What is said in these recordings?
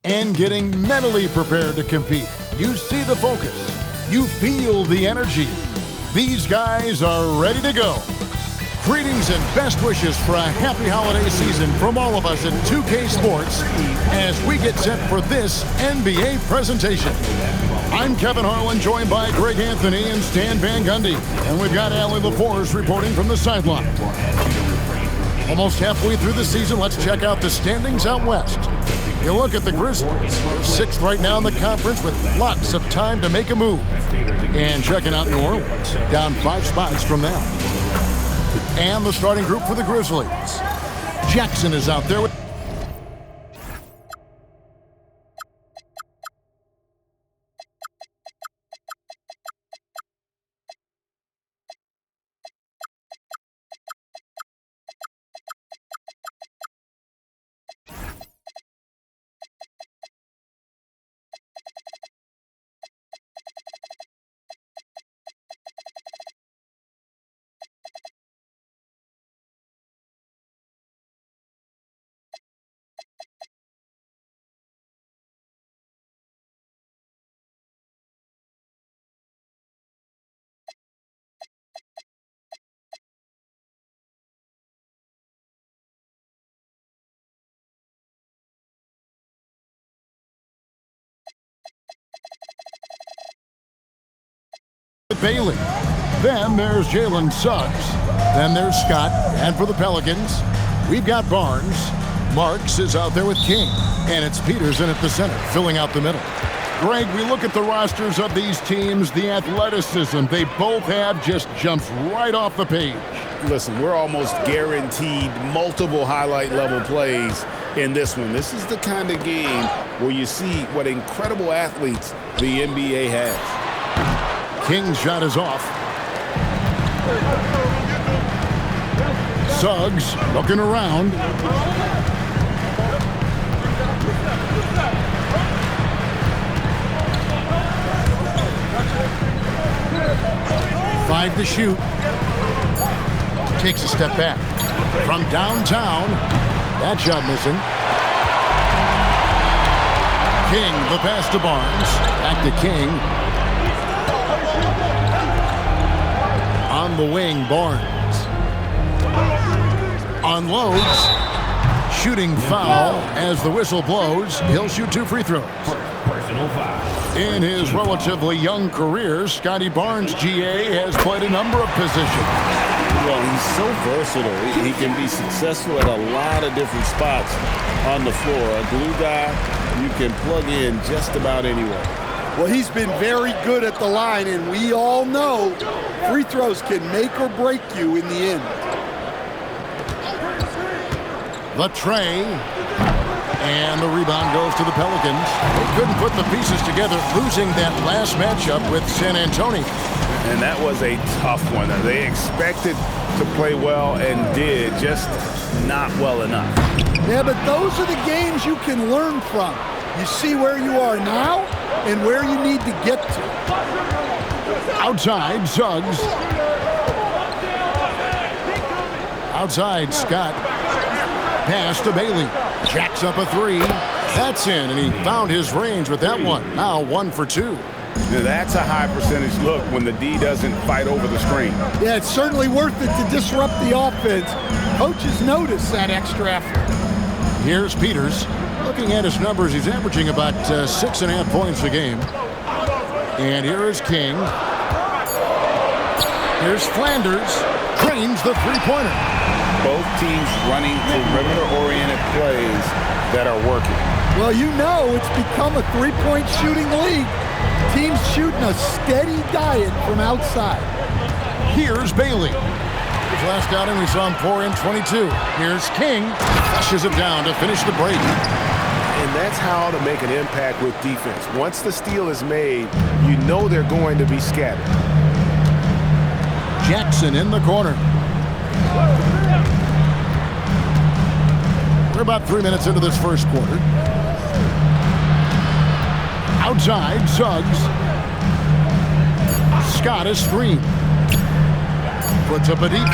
and getting mentally prepared to compete. You see the focus. You feel the energy. These guys are ready to go. Greetings and best wishes for a happy holiday season from all of us at 2K Sports as we get set for this NBA presentation. I'm Kevin Harlan, joined by Greg Anthony and Stan Van Gundy. And we've got Allie LaForce reporting from the sideline. Almost halfway through the season, let's check out the standings out west. You look at the Grizzlies. They're sixth right now in the conference with lots of time to make a move. And checking out New Orleans, down 5 spots from them. And the starting group for the Grizzlies. Jackson is out there with Bailey. Then there's Jalen Suggs. Then there's Scott. And for the Pelicans, we've got Barnes. Marks is out there with King. And it's Peterson at the center, filling out the middle. Greg, we look at the rosters of these teams. The athleticism they both have just jumps right off the page. Listen, we're almost guaranteed multiple highlight level plays in this one. This is the kind of game where you see what incredible athletes the NBA has. King's shot is off. Suggs looking around. Five to shoot. Takes a step back. From downtown. That shot missing. King, the pass to Barnes. Back to King. On the wing, Barnes. Unloads. Shooting foul as the whistle blows. He'll shoot 2 free throws. Personal foul. In his relatively young career, Scotty Barnes, GA, has played a number of positions. Well, he's so versatile. He can be successful at a lot of different spots on the floor. A glue guy you can plug in just about anywhere. Well, he's been very good at the line, and we all know free throws can make or break you in the end. The tray. And the rebound goes to the Pelicans. They couldn't put the pieces together, losing that last matchup with San Antonio. And that was a tough one. They expected to play well and did, just not well enough. Yeah, but those are the games you can learn from. You see where you are now and where you need to get to. Outside, Suggs. Outside, Scott. Pass to Bailey. Jacks up a 3. That's in, and he found his range with that one. Now 1 for 2. Now that's a high percentage look when the D doesn't fight over the screen. Yeah, it's certainly worth it to disrupt the offense. Coaches notice that extra effort. Here's Peters. Looking at his numbers, he's averaging about 6.5 points a game. And here is King. Here's Flanders. Drains the three-pointer. Both teams running perimeter-oriented plays that are working. Well, you know it's become a three-point shooting league. Teams shooting a steady diet from outside. Here's Bailey. His last outing, we saw him pour in 22. Here's King. Flushes it down to finish the break. And that's how to make an impact with defense. Once the steal is made, you know they're going to be scattered. Jackson in the corner. We're about 3 minutes into this first quarter. Outside, Suggs. Scott is screen. Puts up a deep 3.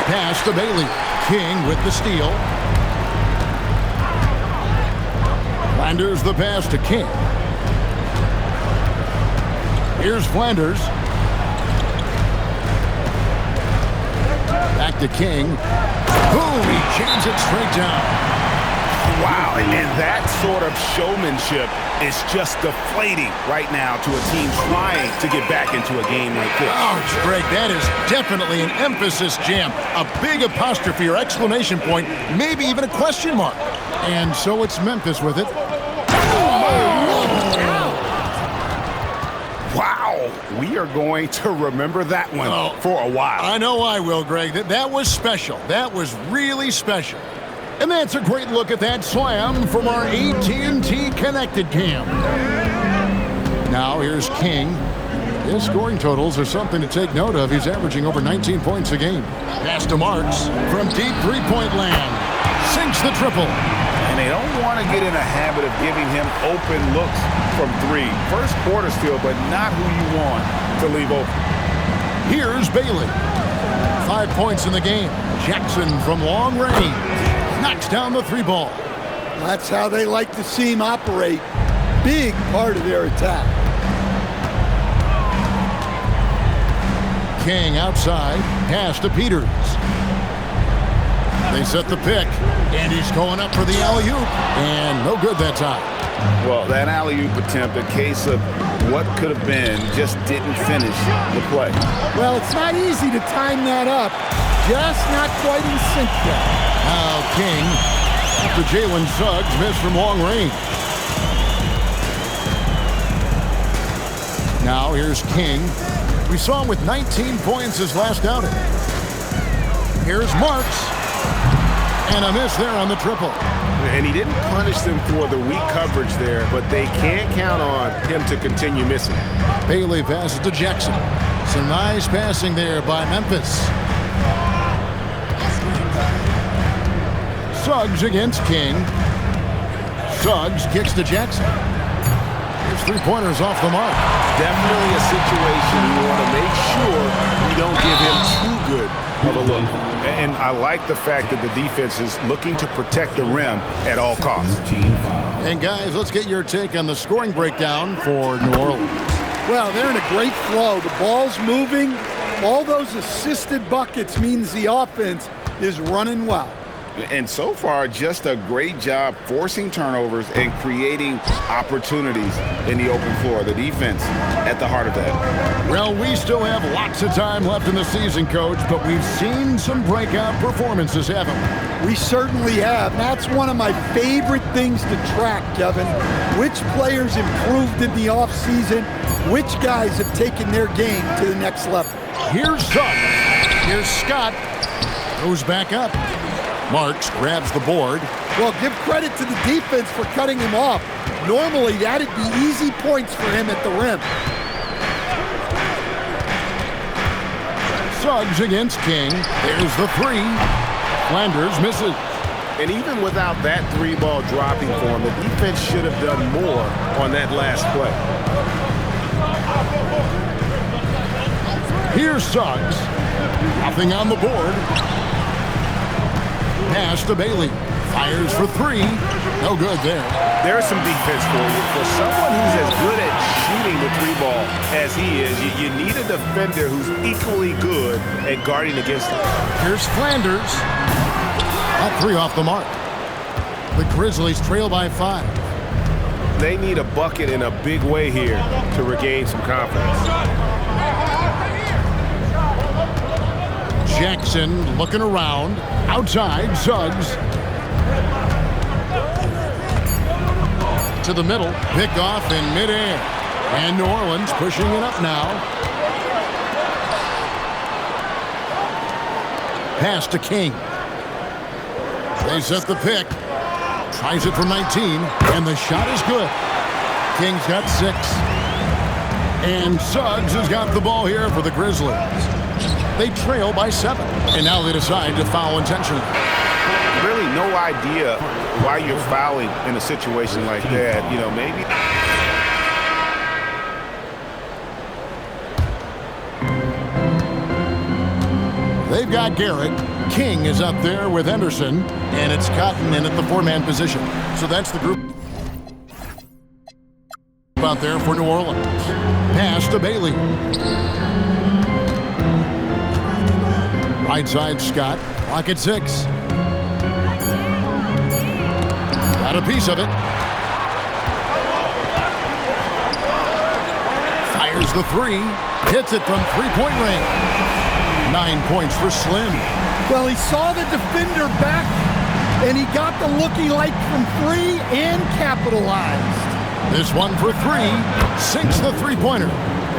Pass to Bailey. King with the steal. Flanders the pass to King. Here's Flanders. Back to King. Boom, he jams it straight down. Wow, and that sort of showmanship is just deflating right now to a team trying to get back into a game like this. Oh, Greg, that is definitely an emphasis jam. A big apostrophe or exclamation point, maybe even a question mark. And so it's Memphis with it. Wow, we are going to remember that one for a while. I know I will, Greg. That was special. That was really special. And that's a great look at that slam from our AT&T Connected Cam. Now here's King. His scoring totals are something to take note of. He's averaging over 19 points a game. Pass to Marks from deep three-point land. Sinks the triple. And they don't want to get in a habit of giving him open looks from three. First quarter still, but not who you want to leave open. Here's Bailey. 5 points in the game. Jackson from long range knocks down the three ball. That's how they like to see him operate. Big part of their attack. King outside. Pass to Peters. They set the pick, and he's going up for the alley-oop, and no good that time. Well, that alley-oop attempt, a case of what could have been, just didn't finish the play. Well, it's not easy to time that up. Just not quite in sync yet. Now King, after Jalen Suggs missed from long range. Now here's King. We saw him with 19 points his last outing. Here's Marks. And a miss there on the triple. And he didn't punish them for the weak coverage there, but they can't count on him to continue missing. Bailey passes to Jackson. Some nice passing there by Memphis. Suggs against King. Suggs kicks to Jackson. His three-pointers off the mark. Definitely a situation you want to make sure you don't give him too good of a look. And I like the fact that the defense is looking to protect the rim at all costs. And guys, let's get your take on the scoring breakdown for New Orleans. Well, they're in a great flow. The ball's moving. All those assisted buckets means the offense is running well. And so far, just a great job forcing turnovers and creating opportunities in the open floor. The defense at the heart of that. Well, we still have lots of time left in the season, Coach, but we've seen some breakout performances, haven't we? We certainly have. That's one of my favorite things to track, Kevin. Which players improved in the offseason, which guys have taken their game to the next level. Here's Suggs. Here's Scott. Goes back up. Marks grabs the board. Well, give credit to the defense for cutting him off. Normally, that'd be easy points for him at the rim. Suggs against King. There's the three. Flanders misses. And even without that three ball dropping for him, the defense should have done more on that last play. Here's Suggs. Nothing on the board. Pass to Bailey. Fires for three. No good there. There's some defense for you. For someone who's as good at shooting the three ball as he is, you need a defender who's equally good at guarding against him. Here's Flanders. All three off the mark. The Grizzlies trail by 5. They need a bucket in a big way here to regain some confidence. Jackson looking around. Outside, Suggs. To the middle. Pick off in midair. And New Orleans pushing it up now. Pass to King. They set the pick. Tries it from 19. And the shot is good. King's got 6. And Suggs has got the ball here for the Grizzlies. They trail by 7. And now they decide to foul intentionally. Really no idea why you're fouling in a situation like that. You know, maybe. They've got Garrett. King is up there with Henderson. And it's Cotton in at the 4-man position. So that's the group. out there for New Orleans. Pass to Bailey. Right side, Scott. Clock at 6. Got a piece of it. Fires the 3. Hits it from three-point range. 9 points for Slim. Well, he saw the defender back, and he got the looking like from 3 and capitalized. This one for 3. Sinks the three-pointer.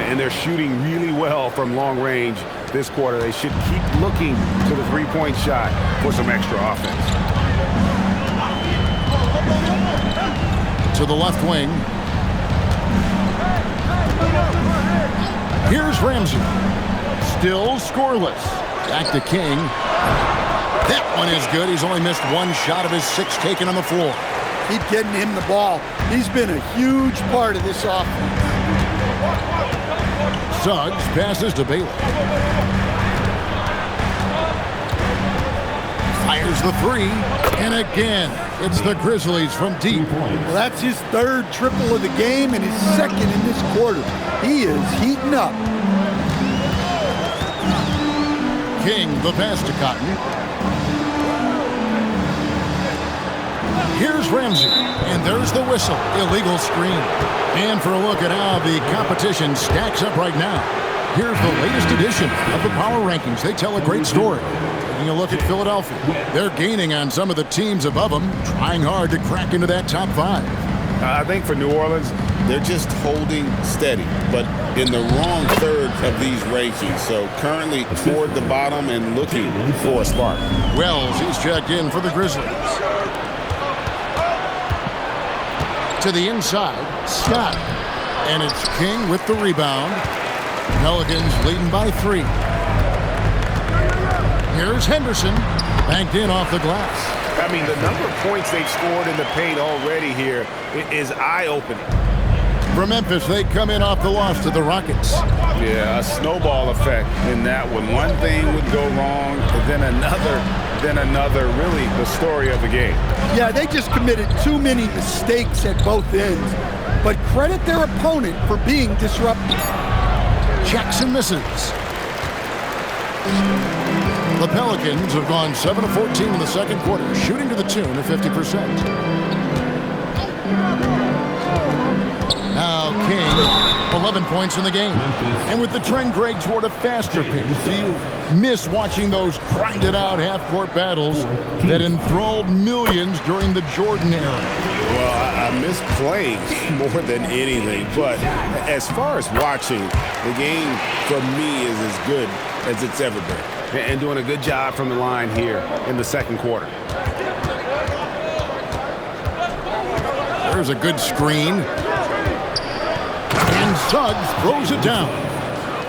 And they're shooting really well from long range this quarter. They should keep looking to the three-point shot for some extra offense. To the left wing. Here's Ramsey. Still scoreless. Back to King. That one is good. He's only missed one shot of his 6 taken on the floor. Keep getting him the ball. He's been a huge part of this offense. Suggs passes to Bailey. Fires the 3. And again, it's the Grizzlies from deep. Well, that's his 3rd triple of the game and his 2nd in this quarter. He is heating up. King, the pass to Cotton. Here's Ramsey, and there's the whistle. Illegal screen. And for a look at how the competition stacks up right now, here's the latest edition of the Power Rankings. They tell a great story. Taking a look at Philadelphia. They're gaining on some of the teams above them, trying hard to crack into that top 5. I think for New Orleans, They're just holding steady, but in the wrong third of these rankings. So currently toward the bottom and looking for a spark. Wells, he's checked in for the Grizzlies. To the inside, Scott. And it's King with the rebound. Pelicans leading by 3. Here's Henderson, banked in off the glass. I mean, the number of points they've scored in the paint already here is eye-opening. From Memphis, they come in off the loss to the Rockets. Yeah, a snowball effect in that one. One thing would go wrong, then another. Really the story of the game. Yeah, they just committed too many mistakes at both ends. But credit their opponent for being disruptive. Jackson misses. The Pelicans have gone 7 of 14 in the second quarter, shooting to the tune of 50%. Now King, 11 points in the game. And with the trend, Greg, toward a faster pace, you miss watching those grinded-out half-court battles that enthralled millions during the Jordan era. Well, I miss playing more than anything. But as far as watching, the game for me is as good as it's ever been. And doing a good job from the line here in the second quarter. There's a good screen. And Suggs throws it down.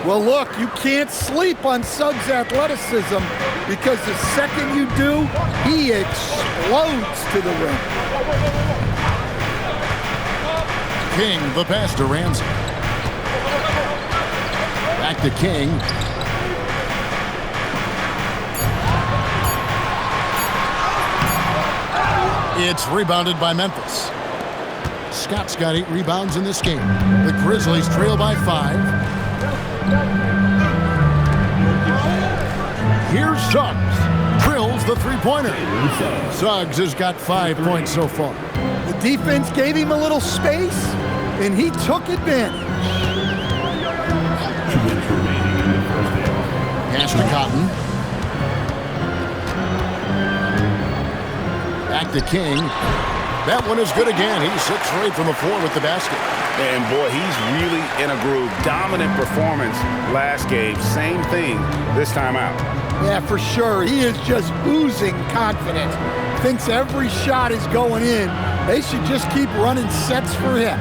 Well, look, you can't sleep on Suggs' athleticism because the second you do, he explodes to the rim. King, the pass to Ramsey. Back to King. It's rebounded by Memphis. Scott's got 8 rebounds in this game. The Grizzlies trail by 5. Here's Suggs. Drills the three-pointer. Suggs has got 5 points so far. The defense gave him a little space, and he took advantage. Pass to Cotton. Back to King. That one is good again. He's 6 for 8 from the floor with the basket. And boy, he's really in a groove. Dominant performance last game. Same thing this time out. Yeah, for sure. He is just oozing confidence. Thinks every shot is going in. They should just keep running sets for him.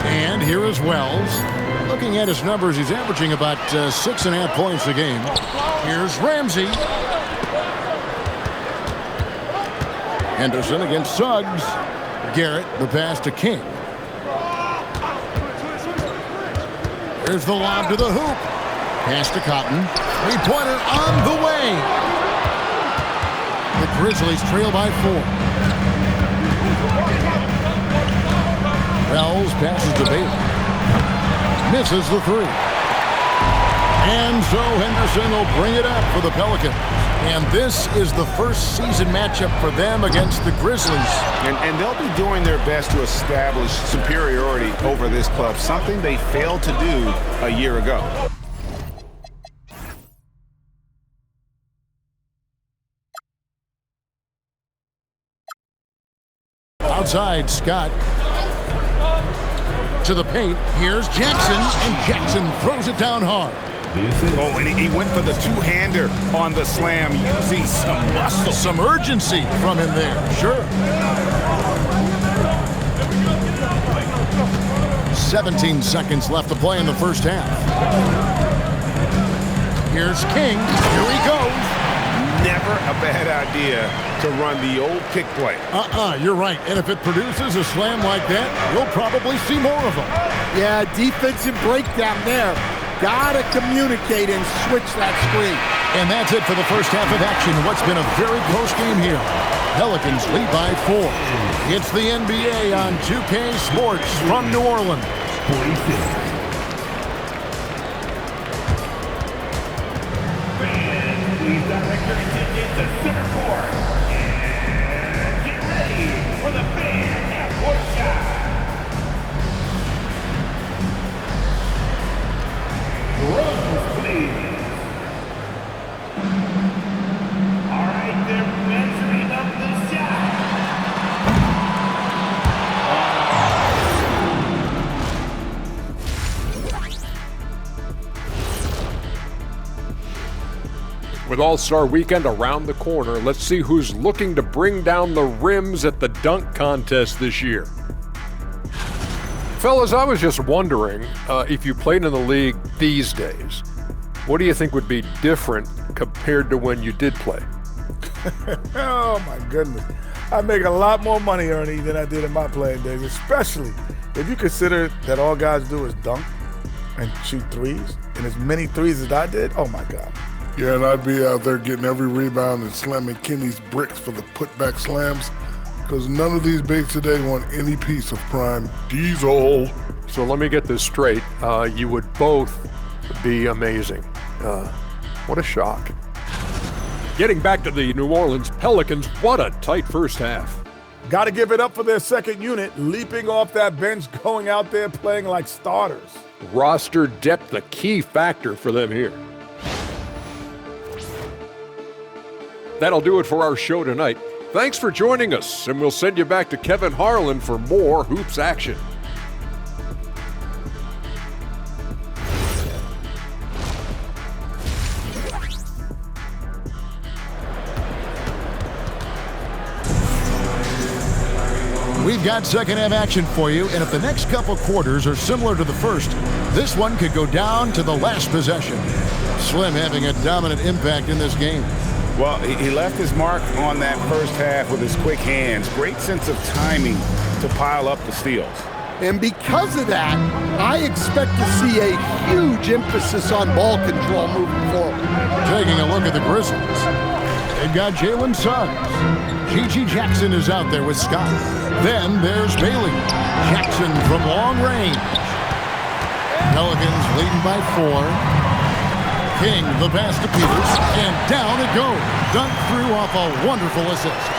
And here is Wells. Looking at his numbers, he's averaging about 6.5 points a game. Here's Ramsey. Henderson against Suggs. Garrett, the pass to King. Here's the lob to the hoop. Pass to Cotton. Three-pointer on the way. The Grizzlies trail by 4. Wells passes to Bailey. Misses the three. And so Henderson will bring it up for the Pelicans. And this is the first season matchup for them against the Grizzlies. And they'll be doing their best to establish superiority over this club, something they failed to do a year ago. Outside, Scott. To the paint. Here's Jackson, and Jackson throws it down hard. Oh, and he went for the two-hander on the slam, using some muscle. Some urgency from him there, sure. 17 seconds left to play in the first half. Here's King. Here he goes. Never a bad idea to run the old pick play. You're right. And if it produces a slam like that, you'll probably see more of them. Yeah, defensive breakdown there. Gotta communicate and switch that screen. And that's it for the first half of action. What's been a very close game here. Pelicans lead by 4. It's the NBA on 2K Sports from New Orleans. 46. Please direct your attention to center court and get ready for the fan half-court shot. Runs, please. All right, they're measuring up the shot. With All-Star Weekend around the corner, let's see who's looking to bring down the rims at the dunk contest this year. Fellas, I was just wondering if you played in the league these days, what do you think would be different compared to when you did play? Oh, my goodness. I make a lot more money, Ernie, than I did in my playing days, especially if you consider that all guys do is dunk and shoot threes, and as many threes as I did, oh, my God. Yeah, and I'd be out there getting every rebound and slamming Kenny's bricks for the putback slams, because none of these bigs today want any piece of prime diesel. So let me get this straight. You would both be amazing. What a shock. Getting back to the New Orleans Pelicans, what a tight first half. Got to give it up for their second unit, leaping off that bench, going out there playing like starters. Roster depth, a key factor for them here. That'll do it for our show tonight. Thanks for joining us, and we'll send you back to Kevin Harlan for more Hoops action. We've got second half action for you, and if the next couple quarters are similar to the first, this one could go down to the last possession. Slim having a dominant impact in this game. Well, he left his mark on that first half with his quick hands. Great sense of timing to pile up the steals. And because of that, I expect to see a huge emphasis on ball control moving forward. Taking a look at the Grizzlies. They've got Jalen Suggs. G.G. Jackson is out there with Scott. Then there's Bailey. Jackson from long range. Pelicans leading by 4. King, the pass to Peters, and down it goes. Dunked through off a wonderful assist.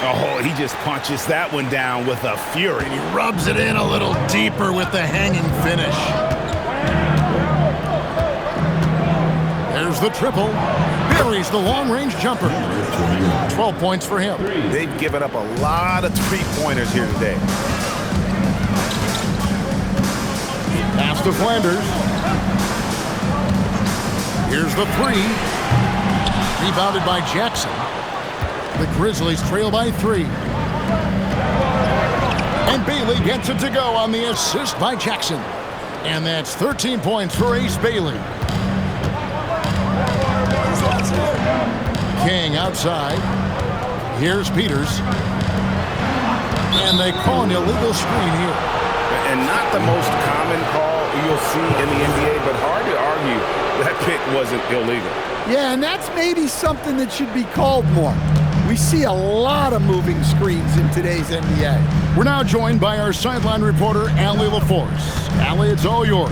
Oh, he just punches that one down with a fury. And he rubs it in a little deeper with the hanging finish. There's the triple. Buries the long-range jumper. 12 points for him. They've given up a lot of three-pointers here today. Pass to Flanders. Here's the three. Rebounded by Jackson. The Grizzlies trail by 3. And Bailey gets it to go on the assist by Jackson. And that's 13 points for Ace Bailey. King outside. Here's Peters. And they call an illegal screen here. And not the most common call you'll see in the NBA, but hard to argue that pick wasn't illegal. Yeah, and that's maybe something that should be called more. We see a lot of moving screens in today's NBA. We're now joined by our sideline reporter, Allie LaForce. Allie, it's all yours.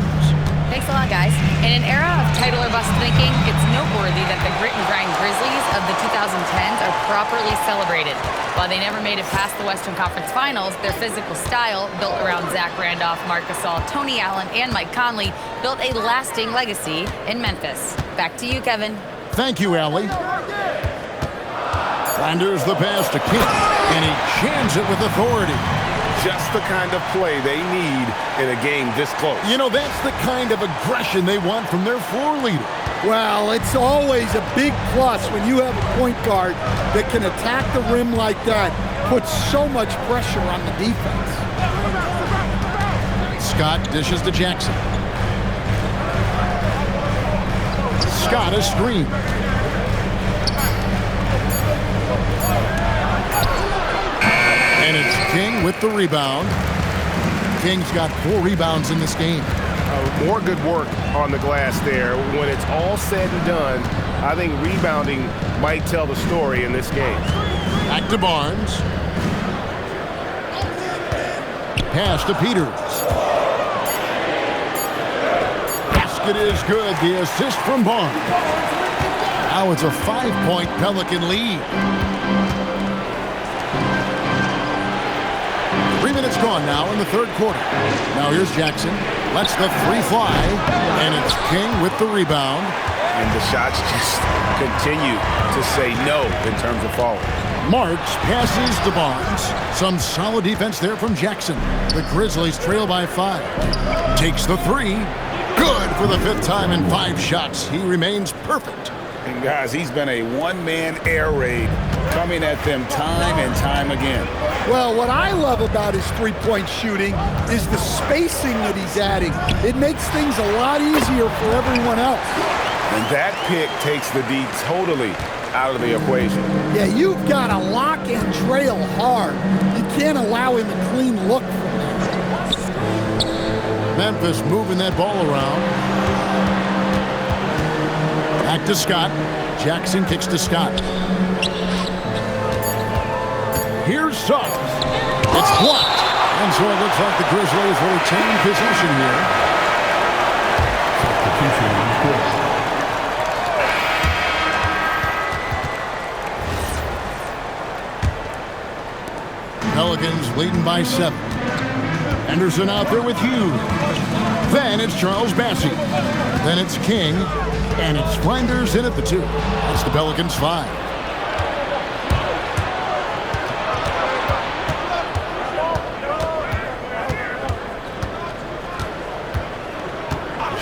Thanks a lot, guys. In an era of title or bust thinking, it's noteworthy that the grit and grind Grizzlies of the 2010s are properly celebrated. While they never made it past the Western Conference Finals, their physical style, built around Zach Randolph, Marc Gasol, Tony Allen, and Mike Conley, built a lasting legacy in Memphis. Back to you, Kevin. Thank you, Allie. Flanders the pass to King, and he jams it with authority. Just the kind of play they need in a game this close. You know, that's the kind of aggression they want from their floor leader. Well, it's always a big plus when you have a point guard that can attack the rim like that, puts so much pressure on the defense. Scott dishes to Jackson. Scott a screen. And it's King with the rebound. King's got 4 rebounds in this game. More good work on the glass there. When it's all said and done, I think rebounding might tell the story in this game. Back to Barnes. Pass to Peters. Basket is good. The assist from Barnes. Now it's a 5-point Pelican lead. 3 minutes gone now in the third quarter. Now here's Jackson. Lets the 3 fly. And it's King with the rebound. And the shots just continue to say no in terms of falling. Marks passes to Barnes. Some solid defense there from Jackson. The Grizzlies trail by 5. Takes the 3. Good for the 5th time in 5 shots. He remains perfect. And guys, he's been a one-man air raid coming at them time and time again. Well, what I love about his three-point shooting is the spacing that he's adding. It makes things a lot easier for everyone else. And that pick takes the D totally out of the equation. Yeah, you've got to lock and trail hard. You can't allow him a clean look from there. Memphis moving that ball around. Back to Scott. Jackson kicks to Scott. Here's Suggs. It's blocked. And so it looks like the Grizzlies will retain possession here. Pelicans leading by 7. Anderson out there with Hughes. Then it's Charles Bassey. Then it's King. And it's Flanders in at the 2. That's the Pelicans 5.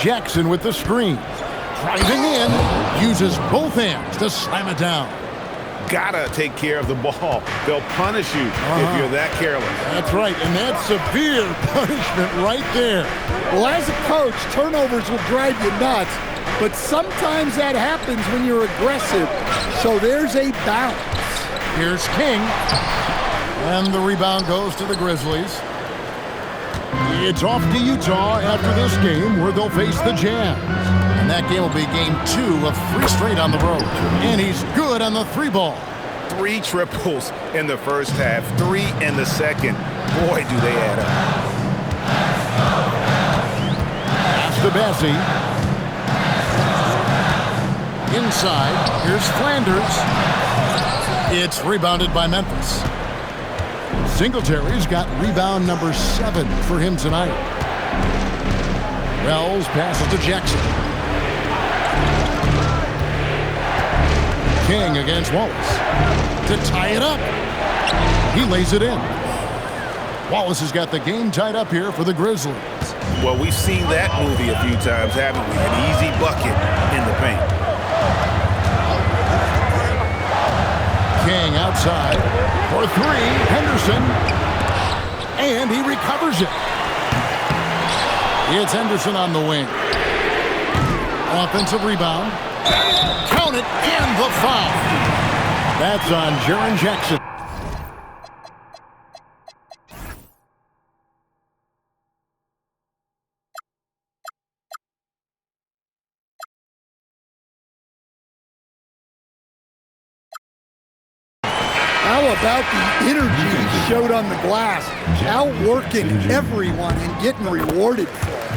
Jackson with the screen. Driving in. Uses both hands to slam it down. Gotta take care of the ball. They'll punish you if you're that careless. That's right, and that's severe punishment right there. Well, as a coach, turnovers will drive you nuts, but sometimes that happens when you're aggressive. So there's a balance. Here's King. And the rebound goes to the Grizzlies. It's off to Utah after this game where they'll face the Jazz. And that game will be game 2 of 3 straight on the road. And he's good on the 3 ball. 3 triples in the first half, 3 in the second. Boy, do they add up. Pass to Bassey. Inside, here's Flanders. It's rebounded by Memphis. Singletary's got rebound number 7 for him tonight. Wells passes to Jackson. King against Wallace to tie it up. He lays it in. Wallace has got the game tied up here for the Grizzlies. Well, we've seen that movie a few times, haven't we? An easy bucket in the paint. King outside for 3. Henderson. And he recovers it. It's Henderson on the wing. Offensive rebound. Count it, and the foul. That's on Jaren Jackson. How about the energy he showed on the glass, outworking everyone and getting rewarded for it.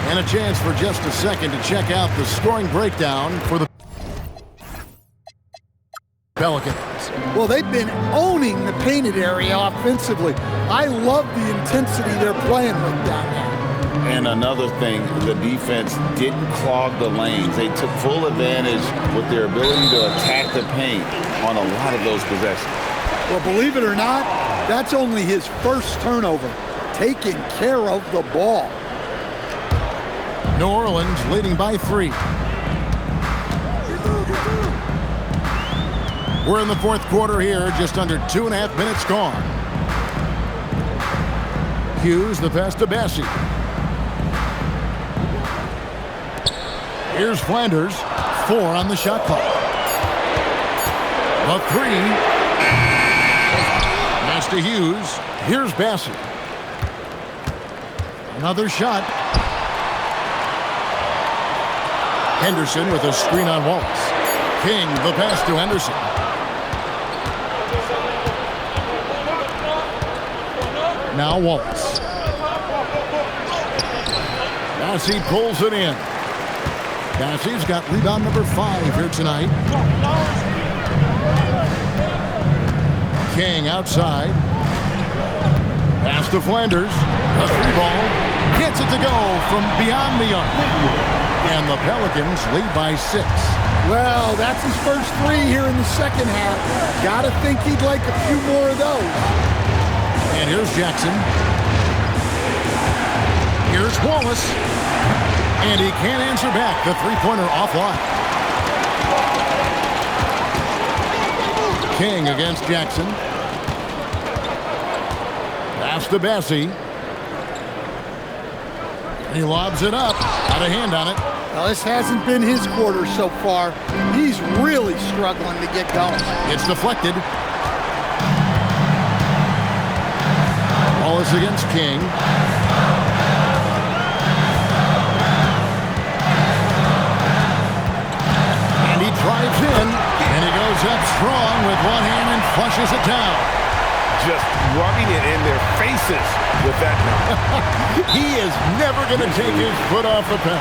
And a chance for just a second to check out the scoring breakdown for the Pelicans. Well, they've been owning the painted area offensively. I love the intensity they're playing with down there. And another thing, the defense didn't clog the lanes. They took full advantage with their ability to attack the paint on a lot of those possessions. Well, believe it or not, that's only his first turnover, taking care of the ball. New Orleans leading by 3. We're in the fourth quarter here, just under 2.5 minutes gone. Hughes, the pass to Bessie. Here's Flanders, 4 on the shot clock. A 3. Pass to Hughes. Here's Bessie. Another shot. Henderson with a screen on Wallace. King, the pass to Henderson. Now Wallace. Bassey pulls it in. Bassey's got rebound number 5 here tonight. King outside. Pass to Flanders. A 3-ball. Gets it to go from beyond the arc. And the Pelicans lead by 6. Well, that's his first 3 here in the second half. Gotta think he'd like a few more of those. And here's Jackson. Here's Wallace. And he can't answer back. The three-pointer offline. King against Jackson. Pass to Bessie. He lobs it up. Got a hand on it. Well, this hasn't been his quarter so far. He's really struggling to get going. It's deflected. Wallace against King. And he drives in. And he goes up strong with one hand and flushes it down. Just rubbing it in their faces with that. He is never going to take his foot off the pedal.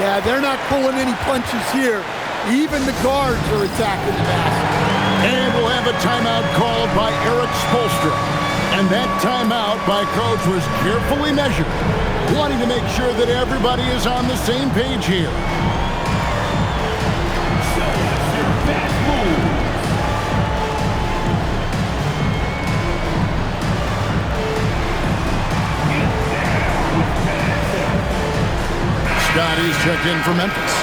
Yeah, they're not pulling any punches here. Even the guards are attacking the basket. And we'll have a timeout called by Eric Spoelstra. And that timeout by Coach was carefully measured, wanting to make sure that everybody is on the same page here. Scotty's checked in for Memphis.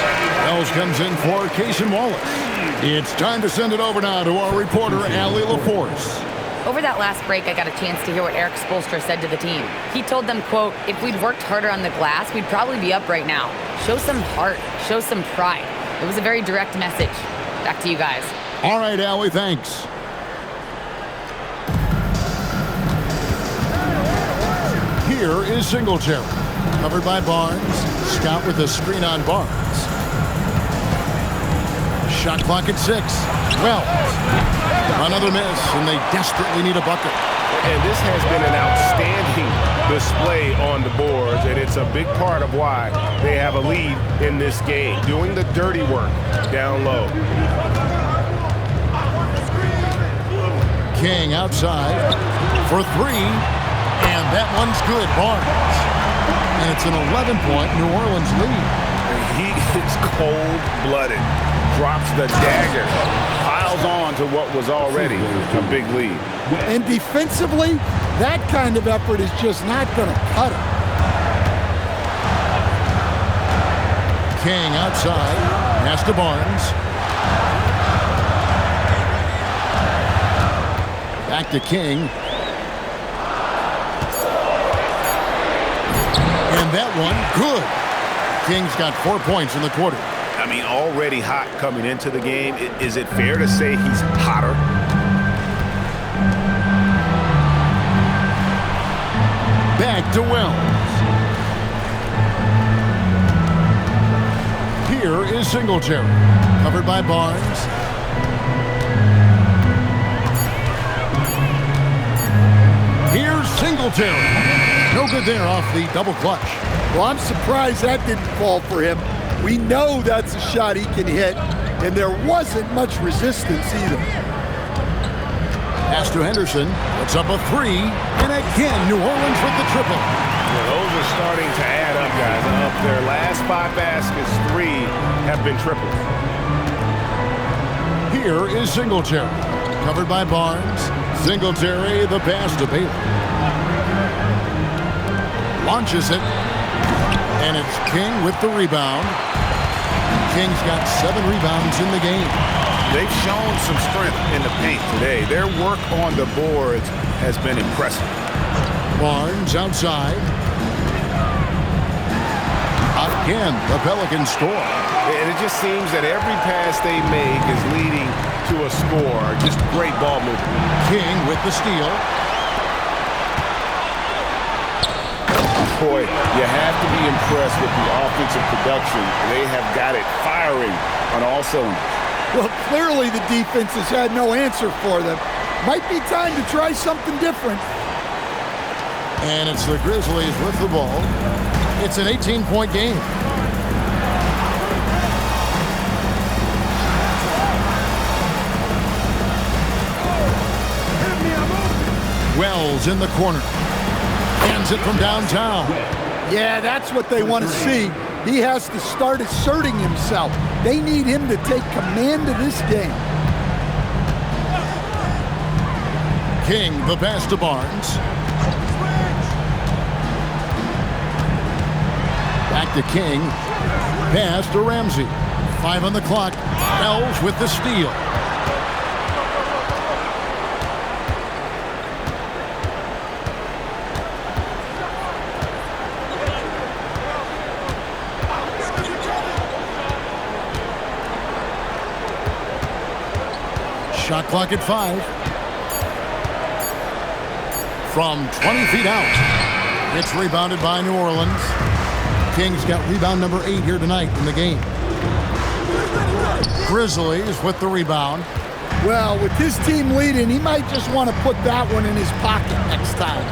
Wells comes in for Casey Wallace. It's time to send it over now to our reporter, Allie LaForce. Over that last break, I got a chance to hear what Eric Spoelstra said to the team. He told them, quote, if we'd worked harder on the glass, we'd probably be up right now. Show some heart. Show some pride. It was a very direct message. Back to you guys. All right, Allie, thanks. Here is Singletary. Covered by Barnes. Scott with a screen on Barnes. Shot clock at 6. Well, another miss, and they desperately need a bucket. And this has been an outstanding display on the boards, and it's a big part of why they have a lead in this game, doing the dirty work down low. King outside for 3, and that one's good. Barnes. And it's an 11-point New Orleans lead. He is cold-blooded, drops the dagger, piles on to what was already a big lead. And defensively, that kind of effort is just not going to cut it. King outside, pass to Barnes. Back to King. And that one, good. King's got 4 points in the quarter. I mean, already hot coming into the game. Is it fair to say he's hotter? Back to Wells. Here is Singletary. Covered by Barnes. Here's Singletary. No good there off the double clutch. Well, I'm surprised that didn't fall for him. We know that's a shot he can hit, and there wasn't much resistance either. Pass to Henderson. Puts up a three. And again, New Orleans with the triple. Yeah, those are starting to add up, guys. Of their last 5 baskets, 3 have been triples. Here is Singletary. Covered by Barnes. Singletary, the pass to Bailey. Launches it. And it's King with the rebound. King's got 7 rebounds in the game. They've shown some strength in the paint today. Their work on the boards has been impressive. Barnes outside. Again, the Pelicans score. And it just seems that every pass they make is leading to a score. Just great ball movement. King with the steal. Boy, you have to be impressed with the offensive production. They have got it firing on all cylinders. Well, clearly the defense has had no answer for them. Might be time to try something different. And it's the Grizzlies with the ball. It's an 18-point game. Wells in the corner. Hands it from downtown. Yeah, that's what they want to see. He has to start asserting himself. They need him to take command of this game. King, the pass to Barnes. Back to King. Pass to Ramsey. 5 on the clock. Wells with the steal. Shot clock at 5. From 20 feet out. It's rebounded by New Orleans. Kings got rebound number 8 here tonight in the game. Grizzlies with the rebound. Well, with his team leading, he might just want to put that one in his pocket next time.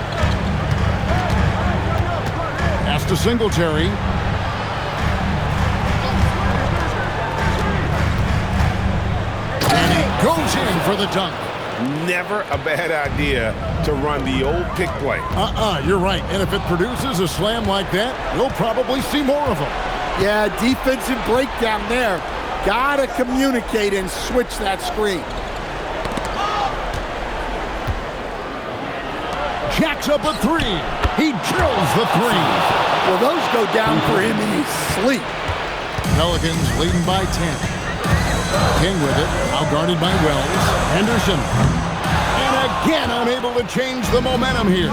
Pass to Singletary. And he goes in for the dunk. Never a bad idea to run the old pick play. You're right. And if it produces a slam like that, you'll probably see more of them. Yeah, defensive breakdown there. Gotta communicate and switch that screen. Jacks up a 3. He drills the 3. Well, those go down for him in his sleep. Pelicans leading by 10. King with it, now guarded by Wells. Henderson. And again, unable to change the momentum here.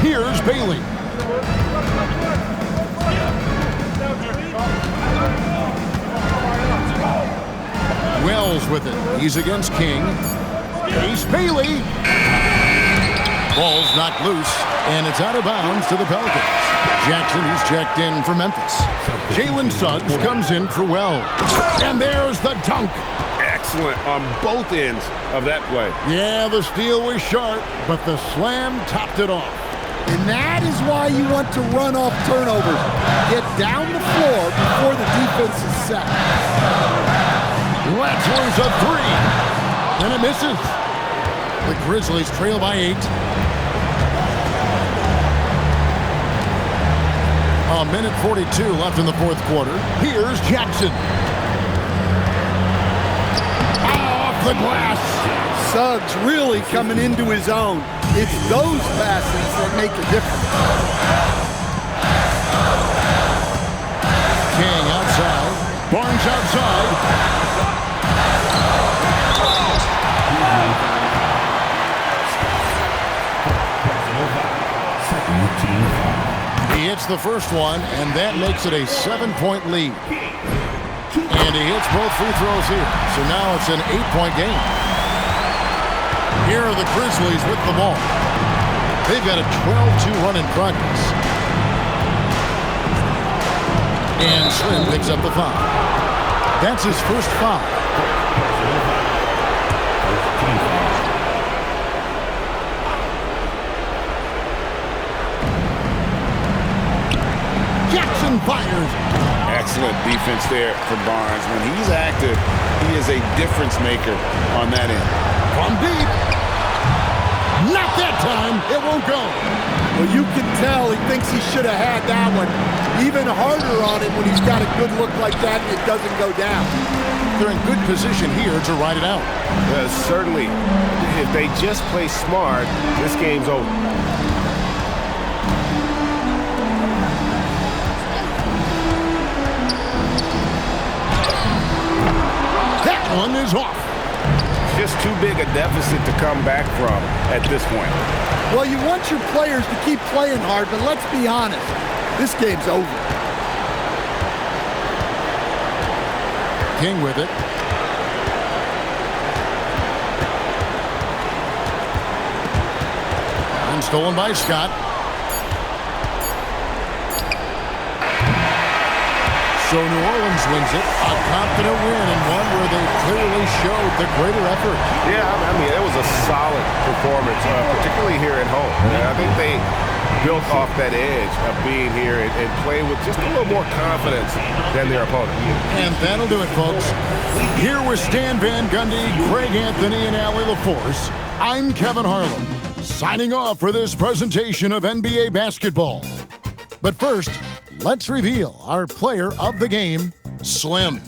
Here's Bailey. Wells with it. He's against King. Ace Bailey. Ball's knocked loose, and it's out of bounds to the Pelicans. Jackson, who's checked in for Memphis. Jalen Suggs comes in for Wells. And there's the dunk. Excellent on both ends of that play. Yeah, the steal was sharp, but the slam topped it off. And that is why you want to run off turnovers. Get down the floor before the defense is set. Let's a 3. And it misses. The Grizzlies trail by 8. A minute 42 left in the fourth quarter. Here's Jackson. Off the glass. Suggs really coming into his own. It's those passes that make a difference. King outside. Barnes outside. He hits the first one, and that makes it a 7-point lead. And he hits both free throws here. So now it's an 8-point game. Here are the Grizzlies with the ball. They've got a 12-2 run in progress. And Slim picks up the foul. That's his first foul. Jackson fires. Excellent defense there for Barnes. When he's active, he is a difference maker on that end. From deep. Not that time. It won't go. Well, you can tell he thinks he should have had that one. Even harder on him when he's got a good look like that and it doesn't go down. They're in good position here to ride it out. Certainly, if they just play smart, this game's over. That one is off. Just too big a deficit to come back from at this point. Well, you want your players to keep playing hard, but let's be honest. This game's over. King with it. And stolen by Scott. So New Orleans wins it. A confident win and one where they clearly showed the greater effort. Yeah, I mean, it was a solid performance, particularly here at home. And I think they built off that edge of being here and playing with just a little more confidence than their opponent. And that'll do it, folks. Here with Stan Van Gundy, Craig Anthony, and Allie LaForce, I'm Kevin Harlan, signing off for this presentation of NBA basketball. But first, let's reveal our player of the game, Slim.